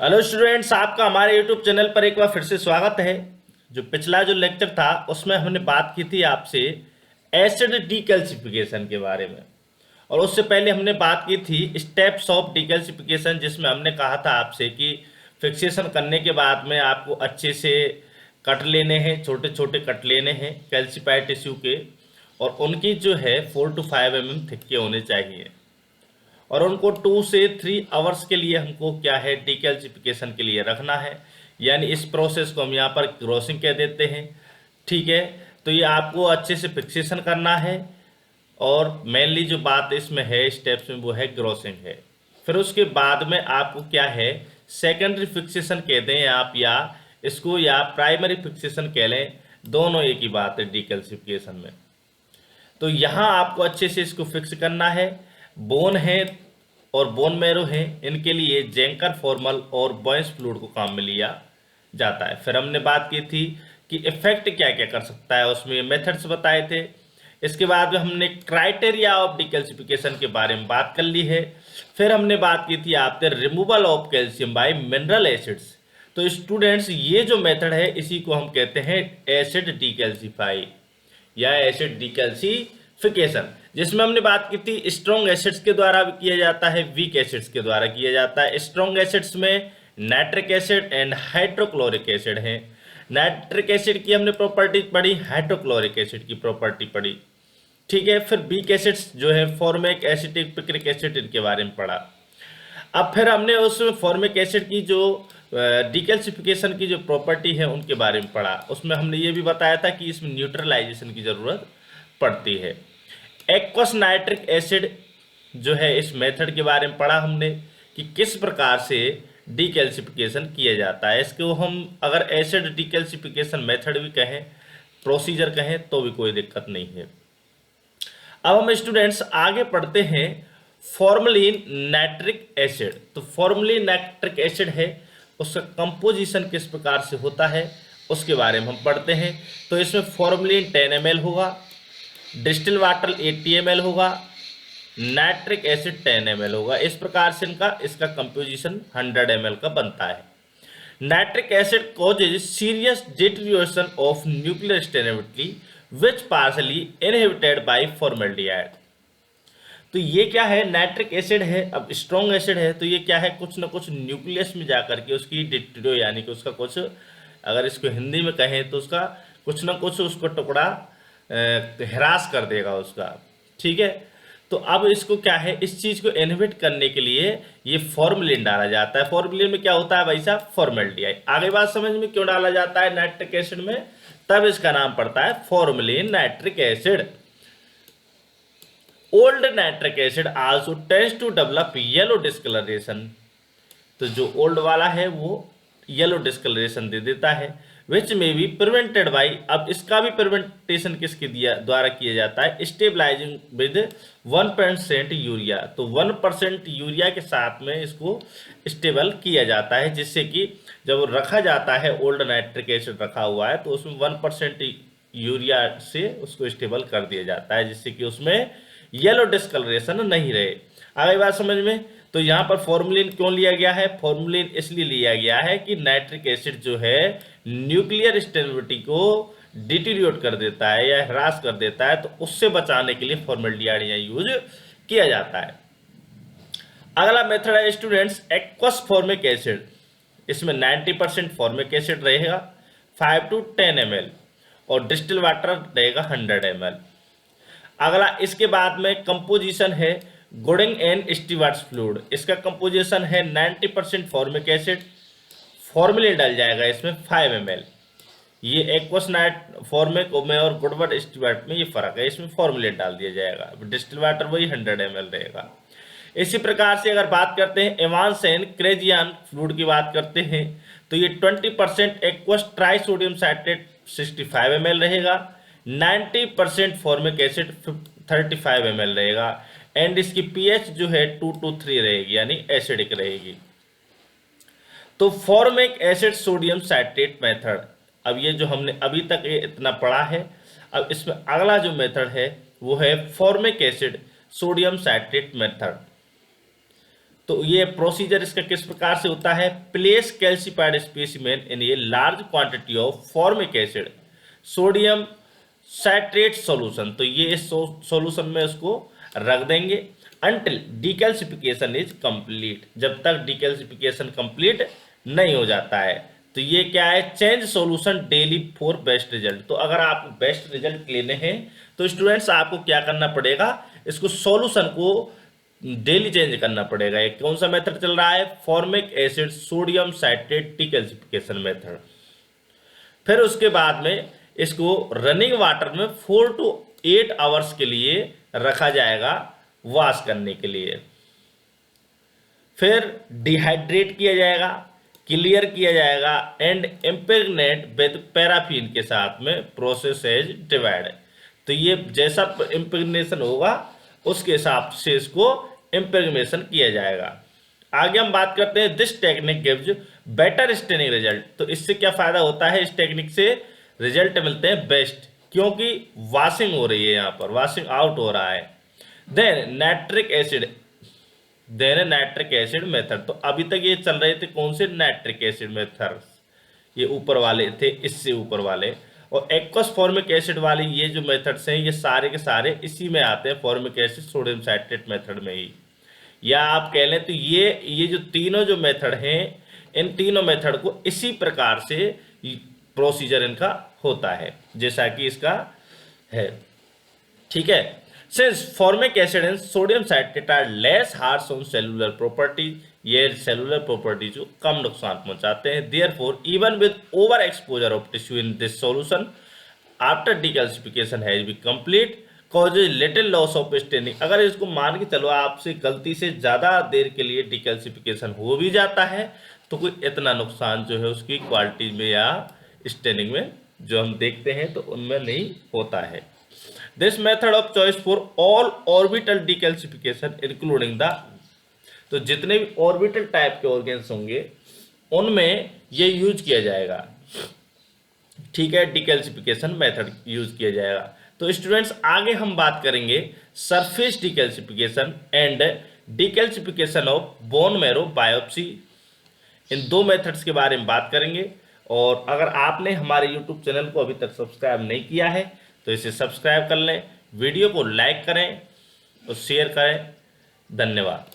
Hello students, आपका हमारे YouTube channel पर एक बार फिर से स्वागत है। जो पिछला जो लेक्चर था उसमें हमने बात की थी आपसे एसिड डीकैल्सिफिकेशन के बारे में। और उससे पहले हमने बात की थी स्टेप्स ऑफ डीकैल्सिफिकेशन, जिसमें हमने कहा था आपसे कि फिक्सेशन करने के बाद में आपको अच्छे से कट लेने हैं, छोटे छोटे कट लेने हैं कैल्सिफाइड टिश्यू के, और उनकी जो है 4 to 5 mm थिक के होने चाहिए। और उनको 2 से 3 आवर्स के लिए हमको क्या है डीकैल्सिफिकेशन के लिए रखना है। यानी इस प्रोसेस को हम यहाँ पर क्रॉसिंग कह देते हैं। ठीक है, तो ये आपको अच्छे से फिक्सेशन करना है। और मेनली जो बात इसमें है स्टेप्स में वो है ग्रोसिंग है। फिर उसके बाद में आपको क्या है सेकेंडरी फिक्सेशन कह दें आप, या इसको या प्राइमरी फिक्सेशन कह लें, दोनों एक ही बात है डीकैल्सिफिकेशन में। तो यहाँ आपको अच्छे से इसको फिक्स करना है। बोन है और बोन मैरो है, इनके लिए जेंकर फॉर्मल और बॉयंस फ्लूइड को काम में लिया जाता है। फिर हमने बात की थी कि इफेक्ट क्या क्या कर सकता है, उसमें मेथड्स बताए थे। इसके बाद में हमने क्राइटेरिया ऑफ डिकैल्सिफिकेशन के बारे में बात कर ली है। फिर हमने बात की थी आपसे removal of calcium by mineral acids. तो स्टूडेंट्स, ये जो मेथड है इसी को हम कहते हैं एसिड डीकैल्सिफाई या एसिड डीकैल्सिफिकेशन, जिसमें हमने बात की थी स्ट्रॉन्ग एसिड्स के द्वारा भी किया जाता है, वीक एसिड्स के द्वारा किया जाता है। स्ट्रॉन्ग एसिड्स में nitric acid and hydrochloric acid है। नाइट्रिक एसिड की हमने प्रॉपर्टी पढ़ी, हाइड्रोक्लोरिक एसिड की प्रॉपर्टी पढ़ी। ठीक है, फिर वीक एसिड्स जो है फॉर्मिक एसिटिक पिक्रिक एसिड, इनके बारे में पढ़ा। अब फिर हमने उस फॉर्मिक एसिड की जो डीकैल्सिफिकेशन की जो प्रॉपर्टी है उनके बारे में पढ़ा। उसमें हमने ये भी बताया था कि इसमें न्यूट्रलाइजेशन की ज़रूरत पड़ती है। एक्वस नाइट्रिक एसिड जो है इस मेथड के बारे में पढ़ा हमने कि किस प्रकार से डीकैल्सिफिकेशन किया जाता है। इसको हम अगर एसिड डीकैल्सिफिकेशन मेथड भी कहें, प्रोसीजर कहें, तो भी कोई दिक्कत नहीं है। अब हम स्टूडेंट्स आगे पढ़ते हैं फॉर्मलिन नाइट्रिक एसिड। तो फॉर्मलिन नाइट्रिक एसिड है, उसका कंपोजिशन किस प्रकार से होता है उसके बारे में हम पढ़ते हैं। तो इसमें फॉर्मलिन 10 ml होगा, डिस्टिल वाटर 80 ml होगा, नाइट्रिक एसिड 10 ml होगा। इस प्रकार से इसका कंपोजिशन 100 ml का बनता है। Nitric acid causes serious deterioration of nuclear stability which partially inhibited by formaldehyde. तो ये क्या है, नाइट्रिक एसिड है, अब स्ट्रॉन्ग एसिड है, तो ये क्या है कुछ ना कुछ न्यूक्लियस में जाकर के उसकी डिटेरियो यानी कि उसका कुछ, अगर इसको हिंदी में कहें तो उसका कुछ ना कुछ उसको टुकड़ा ह्रास कर देगा उसका। ठीक है, तो अब इसको क्या है, इस चीज को इनहिबिट करने के लिए ये फॉर्मलिन डाला जाता है। फॉर्मलिन में क्या होता है भाई साहब, फॉर्मल्डिहाइड। आगे बात समझ में क्यों डाला जाता है नाइट्रिक एसिड में, तब इसका नाम पड़ता है formalin nitric acid. Old nitric acid also tends to develop yellow discolouration. तो जो ओल्ड वाला है वो येलो डिस्कलरेशन दे देता है, विच में बी प्रिवेंटेड बाई। अब इसका भी प्रिवेंटेशन किसके द्वारा किया जाता है, स्टेबलाइजिंग विद 1% यूरिया। तो 1% यूरिया के साथ में इसको स्टेबल किया जाता है, जिससे कि जब रखा जाता है ओल्ड नाइट्रिक एसिड रखा हुआ है तो उसमें 1% यूरिया से उसको स्टेबल कर दिया जाता है, जिससे कि उसमें येलो डिस्कलरेशन नहीं रहे। आगे बात समझ में। तो यहाँ पर फॉर्मलिन क्यों लिया गया है, फॉर्मलिन इसलिए लिया गया है कि नाइट्रिक एसिड जो है न्यूक्लियर स्टेबिलिटी को डिटीरियोट कर देता है या ह्रास कर देता है, तो उससे बचाने के लिए फॉर्मल्डिहाइड यहाँ यूज किया जाता है। अगला मेथड है स्टूडेंट्स एक्वस फॉर्मिक एसिड। इसमें 90% फॉर्मिक एसिड रहेगा 5 to 10 ml और डिस्टिल वाटर रहेगा 100 ml। अगला इसके बाद में कंपोजिशन है गुडिंग एंड स्टीवर्ट्स फ्लूइड। इसका कंपोजिशन है 90% फॉर्मिक एसिड, फॉर्मलिन डल जाएगा इसमें 5 ml। ये एक्वस नाइट फॉर्मिक में और गुडवर्ड स्टीवर्ट में ये फर्क है, इसमें फॉर्मलिन डाल दिया जाएगा। डिस्टिल वाटर वही 100 ml रहेगा। इसी प्रकार से अगर बात करते हैं एवांस एंड क्रेजियन फ्लूइड की बात करते हैं, तो ये 20% aqueous try sodium citrate 65 ml रहेगा, 90% फॉर्मिक एसिड 35 ml रहेगा, एंड इसकी पीएच जो है 2 to 3 रहेगी, यानी एसिडिक रहेगी। तो formic acid sodium citrate method, अब ये जो हमने अभी तक ये इतना पढ़ा है, अब इसमें अगला जो मेथड है वो है formic acid sodium citrate method. तो ये प्रोसीजर इसका किस प्रकार से होता है, place calcified specimen in a large quantity of formic acid sodium citrate solution, तो ये इस सॉल्यूशन में उसको रख देंगे अंटिल डिकैल्सिफिकेशन इज कंप्लीट, जब तक डिकैल्सिफिकेशन कंप्लीट नहीं हो जाता है। तो ये क्या है, change solution daily for best result. तो अगर आपको बेस्ट रिजल्ट लेने हैं तो स्टूडेंट्स आपको क्या करना पड़ेगा, इसको सॉल्यूशन को डेली चेंज करना पड़ेगा। ये कौन सा मेथड चल रहा है, formic acid sodium citrate decalcification method. फिर उसके बाद में इसको रनिंग वाटर में 4 to 8 आवर्स के लिए रखा जाएगा वॉश करने के लिए। फिर डिहाइड्रेट किया जाएगा, क्लियर किया जाएगा एंड इम्प्रेग्नेट विद पैराफिन के साथ में प्रोसेस एज डिवाइड। तो ये जैसा इम्प्रेग्नेशन होगा उसके हिसाब से इसको इम्प्रेग्नेशन किया जाएगा। आगे हम बात करते हैं this technique gives better staining result. तो इससे क्या फायदा होता है, इस टेक्निक से रिजल्ट मिलते हैं बेस्ट, क्योंकि वॉशिंग हो रही है, यहाँ पर वॉशिंग आउट हो रहा है। Then nitric acid method. तो अभी तक ये चल रहे थे कौन से, नाइट्रिक एसिड मेथड, ये ऊपर वाले थे, इससे ऊपर वाले। और एक्वस फॉर्मिक एसिड वाले ये जो मेथड्स हैं ये सारे के सारे इसी में आते हैं, formic acid sodium citrate method में ही, या आप कह लें तो ये जो तीनों जो मेथड हैं इन तीनों मेथड को इसी प्रकार से प्रोसीजर इनका होता है जैसा कि इसका है। ठीक है, since formic acid and sodium citrate are less harsh on cellular properties, ये सेलुलर प्रॉपर्टीज को कम नुकसान पहुंचाते हैं। Therefore even with over exposure of tissue in this solution after decalcification has be complete causes little loss of staining. अगर इसको मान के चलो आपसे गलती से ज़्यादा देर के लिए डिकैल्सिफिकेशन हो भी जाता है तो कोई इतना नुकसान जो है उसकी क्वालिटी में या स्टेनिंग में जो हम देखते हैं तो उनमें नहीं होता है। This method of choice for all orbital decalcification including the, तो जितने भी ऑर्बिटल टाइप के ऑर्गेन्स होंगे उनमें ये यूज किया जाएगा। ठीक है, डिकैल्सिफिकेशन मेथड यूज किया जाएगा। तो स्टूडेंट्स आगे हम बात करेंगे surface decalcification and decalcification of bone marrow biopsy, इन दो मेथड्स के बारे में बात करेंगे। और अगर आपने हमारे YouTube चैनल को अभी तक सब्सक्राइब नहीं किया है तो इसे सब्सक्राइब कर लें, वीडियो को लाइक करें और शेयर करें। धन्यवाद।